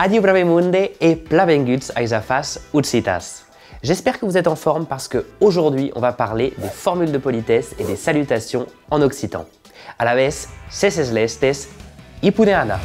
Adieu bravemunde et plabenguts aisafas utsitas. J'espère que vous êtes en forme parce qu'aujourd'hui, on va parler des formules de politesse et des salutations en occitan. A la vez, seses lestes, ipuneana.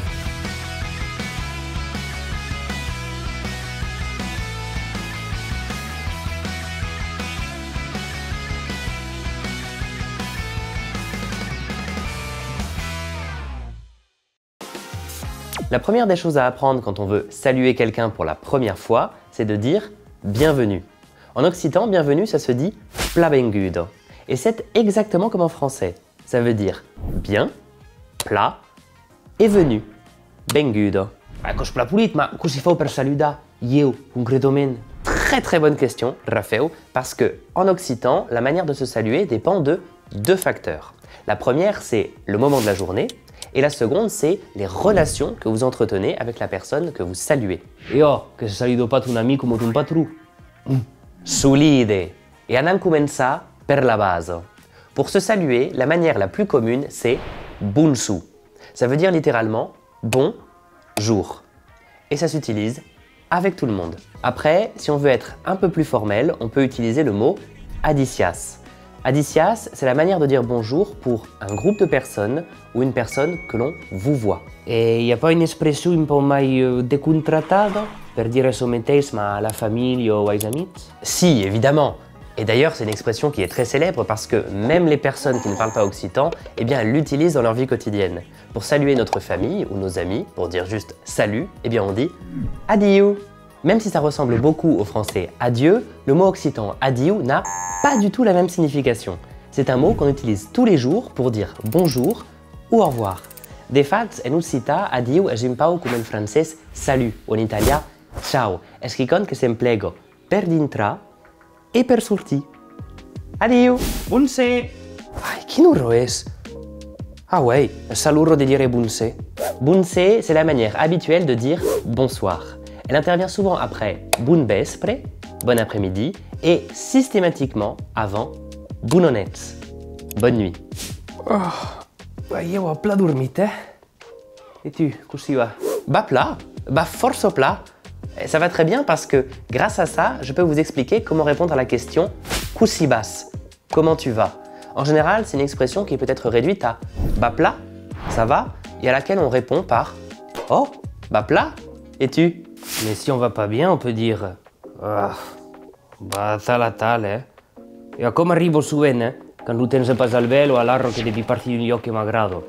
La première des choses à apprendre quand on veut saluer quelqu'un pour la première fois, c'est de dire « bienvenue ». En occitan, bienvenue, ça se dit « plabengudo ». Et c'est exactement comme en français. Ça veut dire « bien »,« pla » et « venu ». Bengudo. Cos plapulit, ma cos si fau per saludar? Eu, concrètement. Très bonne question, Raphaël, parce que en occitan, la manière de se saluer dépend de deux facteurs. La première, c'est le moment de la journée. Et la seconde, c'est les relations que vous entretenez avec la personne que vous saluez. Io, que se saludo pas ton ami comme ton patron. Solide. Et anem començar per la base. Pour se saluer, la manière la plus commune, c'est bonsu. Ça veut dire littéralement bon jour. Et ça s'utilise avec tout le monde. Après, si on veut être un peu plus formel, on peut utiliser le mot adicias. Adicias, c'est la manière de dire bonjour pour un groupe de personnes ou une personne que l'on vous voit. Et il n'y a pas une expression un peu mai décontratada per dire eso mateix à la famille ou aux amis? Si, évidemment. Et d'ailleurs, c'est une expression qui est très célèbre parce que même les personnes qui ne parlent pas occitan, eh bien, elles l'utilisent dans leur vie quotidienne. Pour saluer notre famille ou nos amis, pour dire juste salut, eh bien, on dit adieu. Même si ça ressemble beaucoup au français adieu, le mot occitan adieu n'a pas du tout la même signification. C'est un mot qu'on utilise tous les jours pour dire bonjour ou au revoir. De fapt, en occità adieu és un pau com en francès salut ou en italien ciao. Es quelqu'un que s'emplego per dintra et per sortir. Adieu! Bonse! Ai, quin horror és! Ah ouais, salurro de dire bonse. Bonse, c'est la manière habituelle de dire bonsoir. Elle intervient souvent après bon vespre, bon après-midi, et systématiquement avant bunonets, bonne nuit. Io ho pla dormit, Et tu, così va? Bah plat, bah force plat. Et ça va très bien parce que grâce à ça, je peux vous expliquer comment répondre à la question « Così vas ?» Comment tu vas? En général, c'est une expression qui peut être réduite à « Bah plat, ça va ?» et à laquelle on répond par « Oh, bah plat, et tu ?» Mais si on va pas bien, on peut dire bah tal, Et come arrivo souvent, quand tu tens pas al vel o a l'arro che devi partir d'un lloc che m'agrado?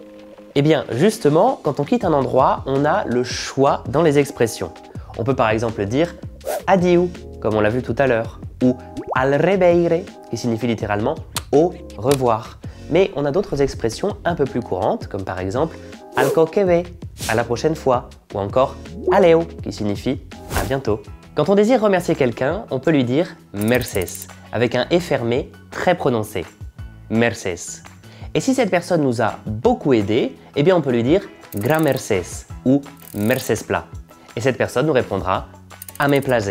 Eh bien, justement, quand on quitte un endroit, on a le choix dans les expressions. On peut par exemple dire « adieu », comme on l'a vu tout à l'heure, ou « al reveire », qui signifie littéralement « au revoir ». Mais on a d'autres expressions un peu plus courantes, comme par exemple « al coqueve », à la prochaine fois, ou encore « aleo », qui signifie « à bientôt ». Quand on désire remercier quelqu'un, on peut lui dire « merces », avec un « e » fermé très prononcé. « Merces ». Et si cette personne nous a beaucoup aidé, eh bien on peut lui dire « gran merces » ou « merces pla ». Et cette personne nous répondra « a me place ».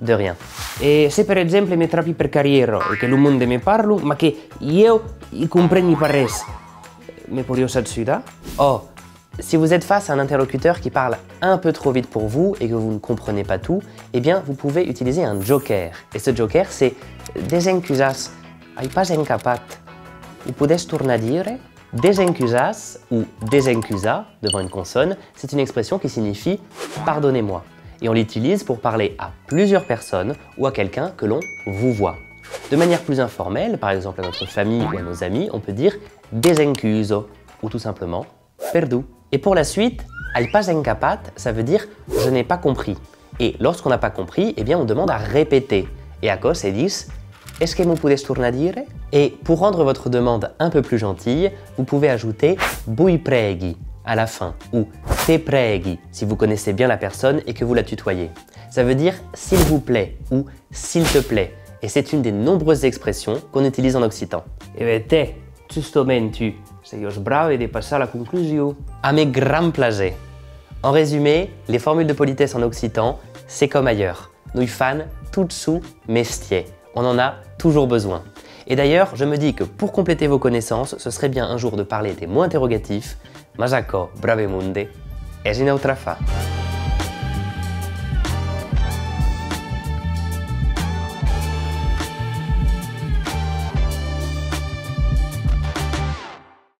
De rien. Et se per exemple mi trapi per carriera e che lo monde me parlo, ma che io i compreni pas res, me podeu s'atsuda? Oh, si vous êtes face à un interlocuteur qui parle un peu trop vite pour vous et que vous ne comprenez pas tout, eh bien vous pouvez utiliser un joker. Et ce joker c'est « desencusas, ai pas encapat ». Vous pouvez tornar a dire desencusas ou desencusa devant une consonne, c'est une expression qui signifie « pardonnez-moi ». Et on l'utilise pour parler à plusieurs personnes ou à quelqu'un que l'on vous voit. De manière plus informelle, par exemple à notre famille ou à nos amis, on peut dire « desencuso » ou tout simplement « perdu ». Et pour la suite, « ai pas encapat », ça veut dire « je n'ai pas compris ». Et lorsqu'on n'a pas compris, eh bien on demande à répéter. Et à cause, c'est dit « est-ce que me pouvez tornar a dire ?» Et pour rendre votre demande un peu plus gentille, vous pouvez ajouter « vui preghi » à la fin, ou « te preghi » si vous connaissez bien la personne et que vous la tutoyez. Ça veut dire « s'il vous plaît » ou « s'il te plaît ». Et c'est une des nombreuses expressions qu'on utilise en occitan. E beh, te, justement, tu sei brave de passer à la conclusion. À mes gran place. En résumé, les formules de politesse en occitan, c'est comme ailleurs. Nous fan tout sous mestier. On en a toujours besoin. Et d'ailleurs, je me dis que pour compléter vos connaissances, ce serait bien un jour de parler des mots interrogatifs. Majako bravemunde, es in outra fa.